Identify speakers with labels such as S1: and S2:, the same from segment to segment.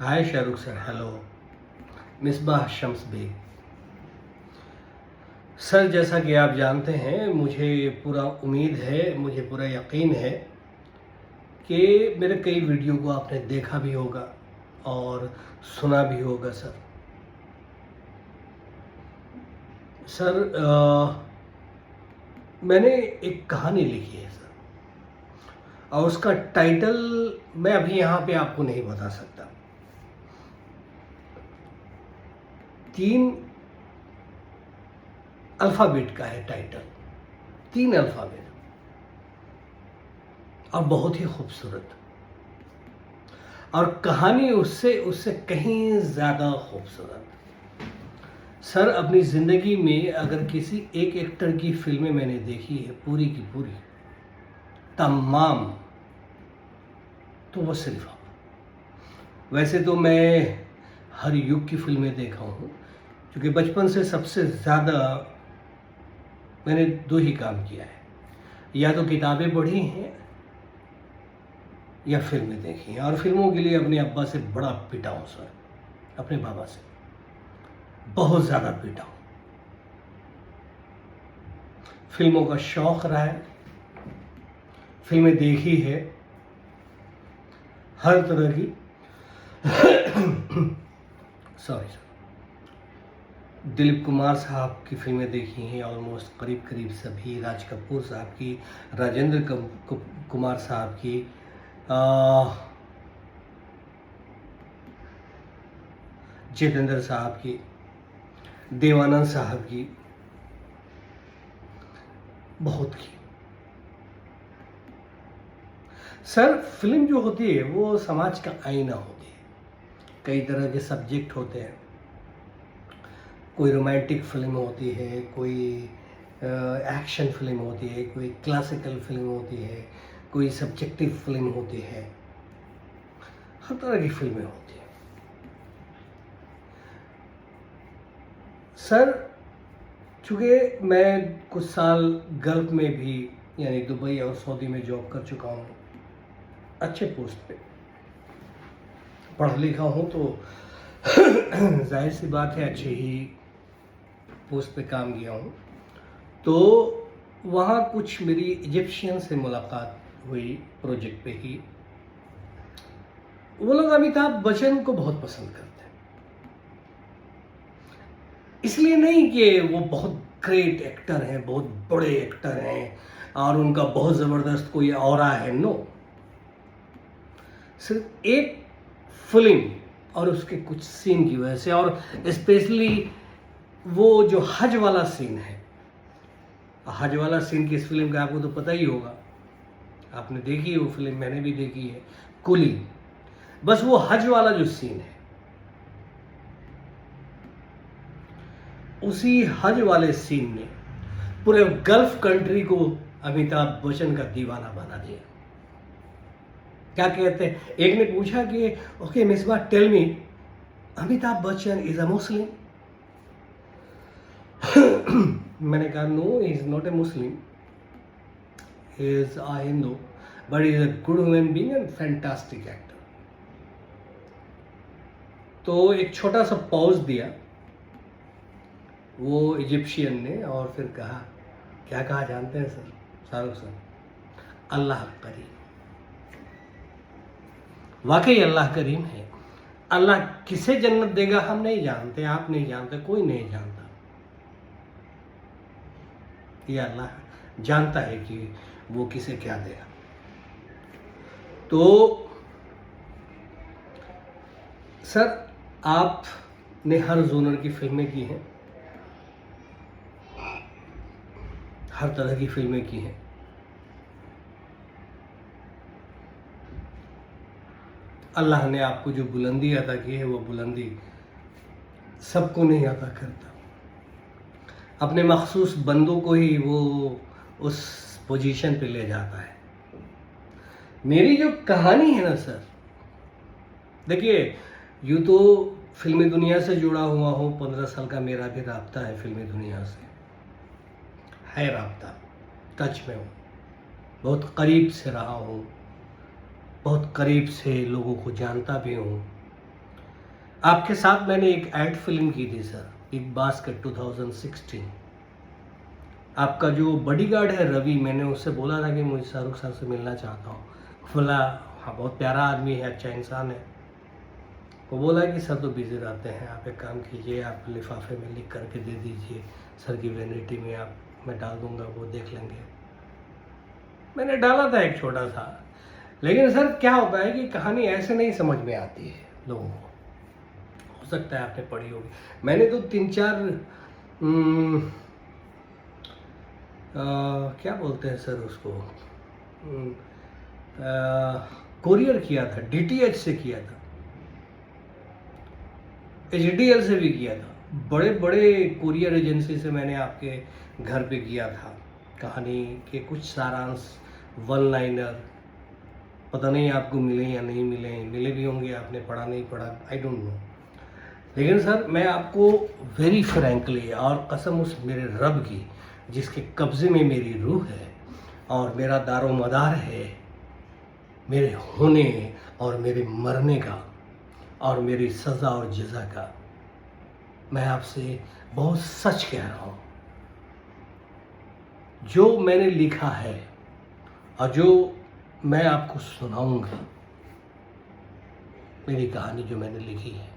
S1: हाय Shahrukh sir, hello. Misbah Shams Baig sir, जैसा कि आप जानते हैं, मुझे पूरा उम्मीद है, मुझे पूरा यकीन है कि मेरे कई वीडियो को आपने देखा भी होगा और सुना भी होगा सर। सर मैंने एक कहानी लिखी है सर, और उसका टाइटल मैं अभी यहाँ पे आपको नहीं बता सकता। 3 अल्फ़ाबेट का है टाइटल, 3 अल्फ़ाबेट, और बहुत ही खूबसूरत। और कहानी उससे उससे कहीं ज़्यादा खूबसूरत। सर, अपनी ज़िंदगी में अगर किसी एक एक्टर की फिल्में मैंने देखी है पूरी की पूरी, तमाम, तो वो सिर्फ आप। वैसे तो मैं हर युग की फिल्में देखा हूँ, क्योंकि बचपन से सबसे ज़्यादा मैंने 2 ही काम किया है, या तो किताबें पढ़ी हैं या फिल्में देखी हैं। और फिल्मों के लिए अपने अब्बा से बड़ा पिटा हूँ सर, अपने बाबा से बहुत ज़्यादा पीटा हूँ। फिल्मों का शौक़ रहा है, फिल्में देखी है हर तरह की। सॉरी सर, दिलीप कुमार साहब की फिल्में देखी हैं ऑलमोस्ट करीब करीब सभी, राज कपूर साहब की, राजेंद्र कुमार साहब की, जितेंद्र साहब की, देवानंद साहब की, बहुत की। सर, फिल्म जो होती है वो समाज का आईना होती है। कई तरह के सब्जेक्ट होते हैं, कोई रोमांटिक फिल्म होती है, कोई एक्शन फिल्म होती है, कोई क्लासिकल फिल्म होती है, कोई सब्जेक्टिव फिल्म होती है, हर तरह की फिल्में होती हैं। सर, चूँकि मैं कुछ साल गल्फ में भी, यानी दुबई और सऊदी में जॉब कर चुका हूँ, अच्छे पोस्ट पे पढ़ लिखा हूँ, तो जाहिर सी बात है अच्छे ही पोस्ट पे काम किया हूँ। तो वहाँ कुछ मेरी इजिप्शियन से मुलाकात हुई प्रोजेक्ट पे ही। वो लोग अमिताभ बच्चन को बहुत पसंद करते हैं, इसलिए नहीं कि वो बहुत ग्रेट एक्टर हैं, बहुत बड़े एक्टर हैं और उनका बहुत ज़बरदस्त कोई ऑरा है, नो। सिर्फ एक फिल्म और उसके कुछ सीन की वजह से, और स्पेशली वो जो हज वाला सीन है, हज वाला सीन की इस फिल्म का आपको तो पता ही होगा, आपने देखी है वो फिल्म, मैंने भी देखी है, कुली। बस वो हज वाला जो सीन है, उसी हज वाले सीन ने पूरे गल्फ कंट्री को अमिताभ बच्चन का दीवाना बना दिया। क्या कहते हैं, एक ने पूछा कि okay Misbah, tell me, Amitabh Bachchan is a Muslim? मैंने कहा no, he is not a Muslim, he is a Hindu, but he is a good human being and fantastic actor. तो एक छोटा सा पॉज दिया वो इजिप्शियन ने, और फिर कहा, क्या कहा जानते हैं सर, शाहरुख सर? अल्लाह करीम। वाकई अल्लाह करीम है। अल्लाह किसे जन्नत देगा हम नहीं जानते, आप नहीं जानते, कोई नहीं जानता। ये अल्लाह जानता है कि वो किसे क्या देगा। तो सर, आपने हर जोनर की फिल्में की हैं, हर तरह की फिल्में की हैं। अल्लाह ने आपको जो बुलंदी अता की है, वो बुलंदी सबको नहीं अता करता, अपने मखसूस बंदों को ही वो उस पोजीशन पे ले जाता है। मेरी जो कहानी है ना सर, देखिए, यूँ तो फिल्मी दुनिया से जुड़ा हुआ हूँ, 15 साल का मेरा भी राब्ता है फिल्मी दुनिया से, है राब्ता, टच में हूँ, बहुत करीब से रहा हूँ, बहुत करीब से लोगों को जानता भी हूँ, आपके साथ मैंने एक ऐड फिल्म की थी सर, बिग बास्केट 2016। आपका जो बॉडीगार्ड है रवि, मैंने उससे बोला था कि मुझे शाहरुख सर से मिलना चाहता हूँ। बोला हाँ बहुत प्यारा आदमी है, अच्छा इंसान है। वो बोला कि सर तो बिजी रहते हैं, आप एक काम कीजिए, आप लिफाफे में लिख करके दे दीजिए सर की वैनिटी में, आप मैं डाल दूंगा, वो देख लेंगे। मैंने डाला था एक छोटा सा, लेकिन सर क्या होता है कि कहानी ऐसे नहीं समझ में आती है लोगों को। हो सकता है आपने पढ़ी होगी, मैंने तो 3-4 क्या बोलते हैं सर उसको, कोरियर किया था, डीटीएच से किया था, एचडीएल से भी किया था, बड़े बड़े कुरियर एजेंसी से मैंने आपके घर पे किया था। कहानी के कुछ सारांश, वन लाइनर, पता नहीं आपको मिले या नहीं मिले, मिले भी होंगे, आपने पढ़ा नहीं पढ़ा, आई डोंट नो। लेकिन सर मैं आपको वेरी फ्रैंकली और कसम उस मेरे रब की जिसके कब्जे में मेरी रूह है और मेरा दारो मदार है मेरे होने और मेरे मरने का और मेरी सज़ा और जज़ा का, मैं आपसे बहुत सच कह रहा हूँ। जो मैंने लिखा है और जो मैं आपको सुनाऊंगा, मेरी कहानी जो मैंने लिखी है,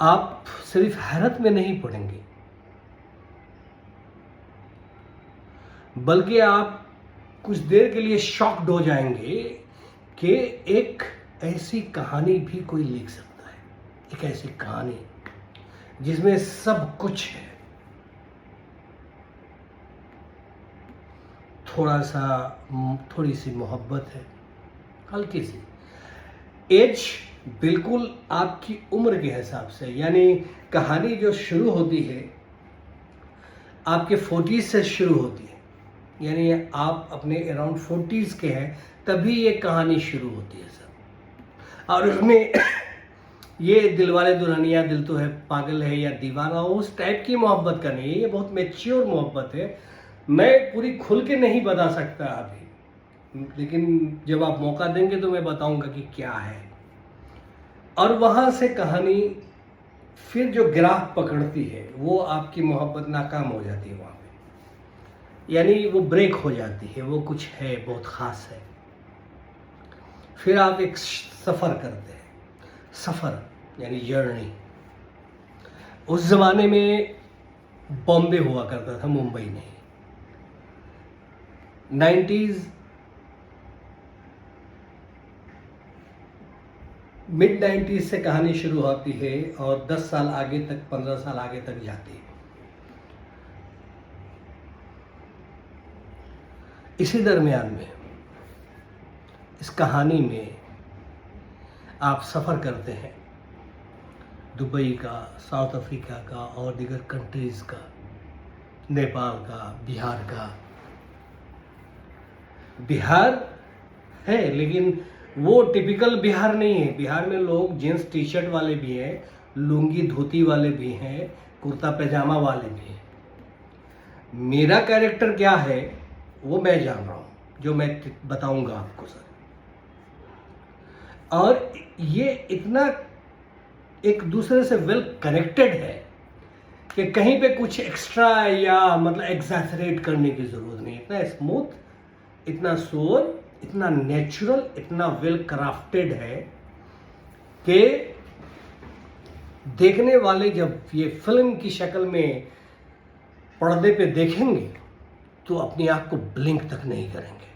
S1: आप सिर्फ हैरत में नहीं पड़ेंगे, बल्कि आप कुछ देर के लिए शॉक्ड हो जाएंगे कि एक ऐसी कहानी भी कोई लिख सकता है, एक ऐसी कहानी जिसमें सब कुछ है। थोड़ी सी मोहब्बत है, हल्की सी, एज बिल्कुल आपकी उम्र के हिसाब से, यानी कहानी जो शुरू होती है आपके 40s से शुरू होती है, यानी आप अपने अराउंड 40s के हैं तभी ये कहानी शुरू होती है सर। और उसमें ये दिलवाले दुल्हनिया दिल तो है पागल है या दीवाना, उस टाइप की मोहब्बत का नहीं है, ये बहुत मैच्योर मोहब्बत है। मैं पूरी खुल के नहीं बता सकता अभी, लेकिन जब आप मौका देंगे तो मैं बताऊंगा कि क्या है। और वहाँ से कहानी फिर जो ग्राफ पकड़ती है वो आपकी मोहब्बत नाकाम हो जाती है वहाँ पे, यानी वो ब्रेक हो जाती है, वो कुछ है बहुत ख़ास है। फिर आप एक सफ़र करते हैं, सफ़र यानी जर्नी। उस ज़माने में बॉम्बे हुआ करता था, मुंबई नहीं। 90s मिड 90s से कहानी शुरू होती है और 10 साल आगे तक, 15 साल आगे तक जाती है। इसी दरमियान में इस कहानी में आप सफ़र करते हैं दुबई का, साउथ अफ्रीका का और दीगर कंट्रीज़ का, नेपाल का, बिहार का। बिहार है लेकिन वो टिपिकल बिहार नहीं है। बिहार में लोग जींस टी शर्ट वाले भी हैं, लुंगी धोती वाले भी हैं, कुर्ता पैजामा वाले भी हैं। मेरा कैरेक्टर क्या है वो मैं जान रहा हूँ, जो मैं बताऊंगा आपको सर। और ये इतना एक दूसरे से वेल कनेक्टेड है कि कहीं पे कुछ एक्स्ट्रा या मतलब एग्जैजरेट करने की ज़रूरत नहीं। इतना स्मूथ, इतना सोल, इतना नेचुरल, इतना वेल क्राफ्टेड है कि देखने वाले जब ये फिल्म की शक्ल में पर्दे पे देखेंगे तो अपनी आँख को ब्लिंक तक नहीं करेंगे।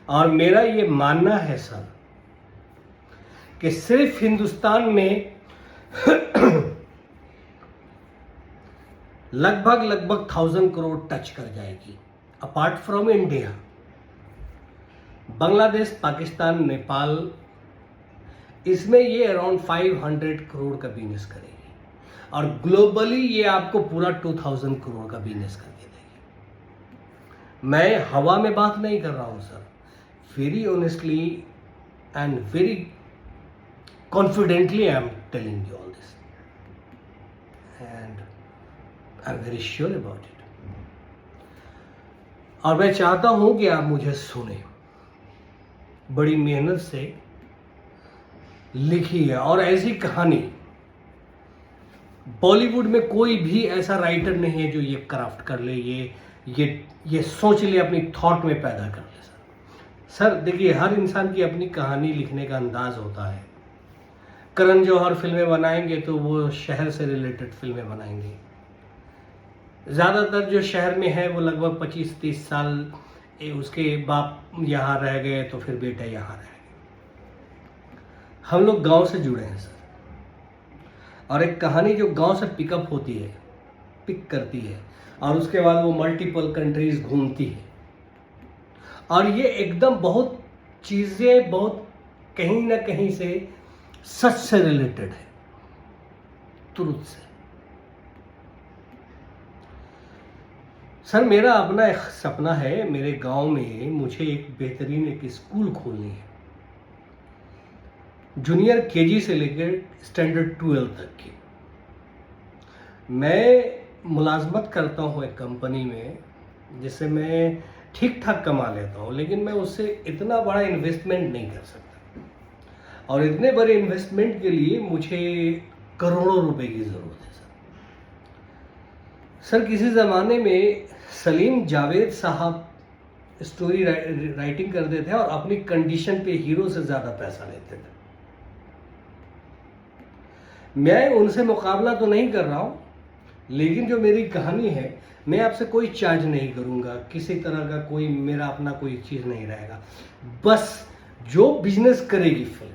S1: और मेरा ये मानना है सर कि सिर्फ हिंदुस्तान में लगभग 1000 करोड़ टच कर जाएगी, apart from India. Bangladesh, Pakistan, Nepal, इसमें ये अराउंड 500 करोड़ का बिजनेस करेगी और ग्लोबली ये आपको पूरा 2000 करोड़ का बिजनेस करके देगी। मैं हवा में बात नहीं कर रहा हूं sir, very honestly and very confidently I am telling you all this and I am very sure about it. और मैं चाहता हूं कि आप मुझे सुने, बड़ी मेहनत से लिखी है। और ऐसी कहानी बॉलीवुड में कोई भी ऐसा राइटर नहीं है जो ये क्राफ्ट कर ले, ये सोच ले, अपनी थॉट में पैदा कर ले। सर देखिए, हर इंसान की अपनी कहानी लिखने का अंदाज होता है। करण जौहर फिल्में बनाएंगे तो वो शहर से रिलेटेड फिल्में बनाएंगे। ज़्यादातर जो शहर में है वो लगभग 25-30 साल उसके बाप यहाँ रह गए तो फिर बेटा यहाँ रह गए। हम लोग गांव से जुड़े हैं सर, और एक कहानी जो गांव से पिकअप होती है, पिक करती है, और उसके बाद वो मल्टीपल कंट्रीज घूमती है, और ये एकदम बहुत चीज़ें बहुत कहीं ना कहीं से सच से रिलेटेड है, ट्रुथ से। सर मेरा अपना एक सपना है, मेरे गांव में मुझे एक बेहतरीन एक स्कूल खोलनी है, जूनियर केजी से लेकर स्टैंडर्ड 12 तक की। मैं मुलाजमत करता हूँ एक कंपनी में, जिससे मैं ठीक ठाक कमा लेता हूँ, लेकिन मैं उससे इतना बड़ा इन्वेस्टमेंट नहीं कर सकता, और इतने बड़े इन्वेस्टमेंट के लिए मुझे करोड़ों रुपए की ज़रूरत है सर। किसी ज़माने में सलीम जावेद साहब स्टोरी राइटिंग करते थे और अपनी कंडीशन पे हीरो से ज़्यादा पैसा लेते थे। मैं उनसे मुकाबला तो नहीं कर रहा हूँ, लेकिन जो मेरी कहानी है, मैं आपसे कोई चार्ज नहीं करूँगा, किसी तरह का कोई मेरा अपना कोई चीज़ नहीं रहेगा। बस जो बिजनेस करेगी फिल्म,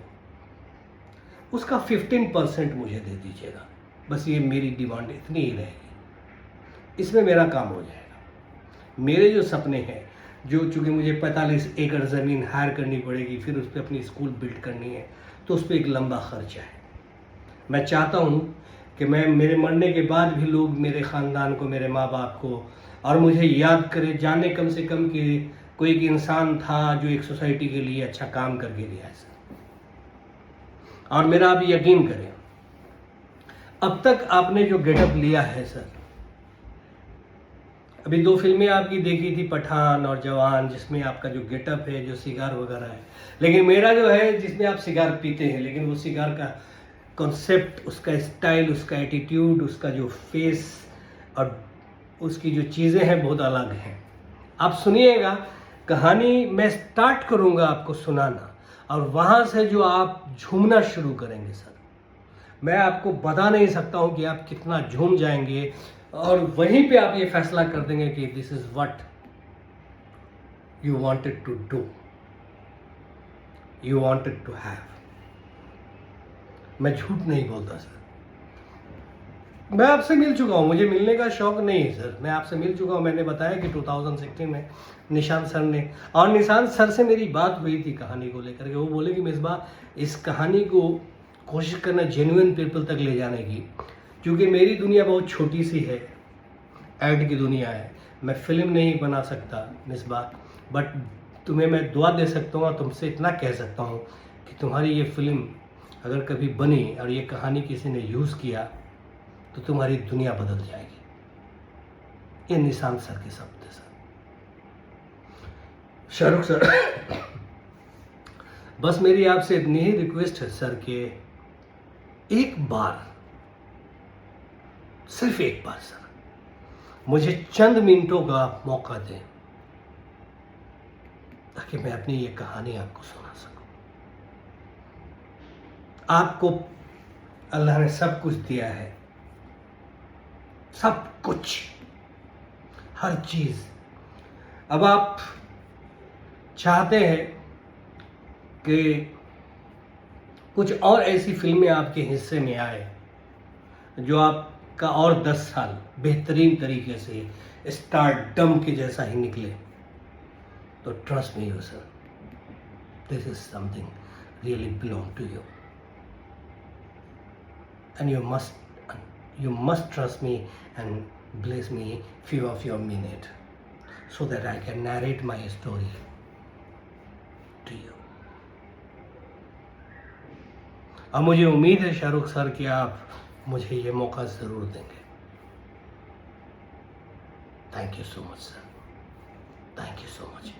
S1: उसका 15% मुझे दे दीजिएगा। बस ये मेरी डिमांड इतनी ही रहेगी, इसमें मेरा काम हो जाएगा। मेरे जो सपने हैं, जो चूँकि मुझे 45 एकड़ ज़मीन हायर करनी पड़ेगी, फिर उस पर अपनी स्कूल बिल्ड करनी है, तो उस पर एक लंबा खर्चा है। मैं चाहता हूँ कि मेरे मरने के बाद भी लोग मेरे ख़ानदान को, मेरे माँ बाप को और मुझे याद करें, जाने कम से कम कि कोई एक इंसान था जो एक सोसाइटी के लिए अच्छा काम करके गया है सर। और मेरा आप यकीन करें, अब तक आपने जो गेटअप लिया है सर, अभी 2 फिल्में आपकी देखी थी, पठान और जवान, जिसमें आपका जो गेटअप है, जो सिगार वगैरह है, लेकिन मेरा जो है जिसमें आप सिगार पीते हैं, लेकिन वो सिगार का कॉन्सेप्ट, उसका स्टाइल, उसका एटीट्यूड, उसका जो फेस और उसकी जो चीज़ें हैं बहुत अलग हैं। आप सुनिएगा, कहानी मैं स्टार्ट करूंगा आपको सुनाना, और वहाँ से जो आप झूमना शुरू करेंगे सर, मैं आपको बता नहीं सकता हूँ कि आप कितना झूम जाएंगे, और वहीं पे आप ये फैसला कर देंगे कि this is what you wanted to do, you wanted to have. मैं झूठ नहीं बोलता सर। मैं आपसे मिल चुका हूँ, मुझे मिलने का शौक नहीं है सर, मैं आपसे मिल चुका हूँ। मैंने बताया कि 2016 में निशान सर ने, और निशान सर से मेरी बात हुई थी कहानी को लेकर के। वो बोले कि मिसबाह, इस कहानी को कोशिश करना जेन्युइन पीपल तक ले जाने की, क्योंकि मेरी दुनिया बहुत छोटी सी है, ऐड की दुनिया है, मैं फिल्म नहीं बना सकता मिसबाह, बट तुम्हें मैं दुआ दे सकता हूँ और तुमसे इतना कह सकता हूँ कि तुम्हारी ये फिल्म अगर कभी बनी और ये कहानी किसी ने यूज़ किया तो तुम्हारी दुनिया बदल जाएगी। ये निशान सर के शब्द है सर। शाहरुख सर, बस मेरी आपसे इतनी ही रिक्वेस्ट है सर कि एक बार, सिर्फ एक बार सर, मुझे चंद मिनटों का मौका दें, ताकि मैं अपनी ये कहानी आपको सुना सकूं। आपको अल्लाह ने सब कुछ दिया है, सब कुछ, हर चीज। अब आप चाहते हैं कि कुछ और ऐसी फिल्में आपके हिस्से में आए जो आपका और 10 साल बेहतरीन तरीके से स्टारडम के जैसा ही निकले, तो trust me sir, this is something really belong to you, and you must trust me and bless me few of your minute so that I can narrate my story to you. अब मुझे उम्मीद है Shahrukh sir कि आप मुझे ये मौका ज़रूर देंगे। Thank you so much sir, thank you so much.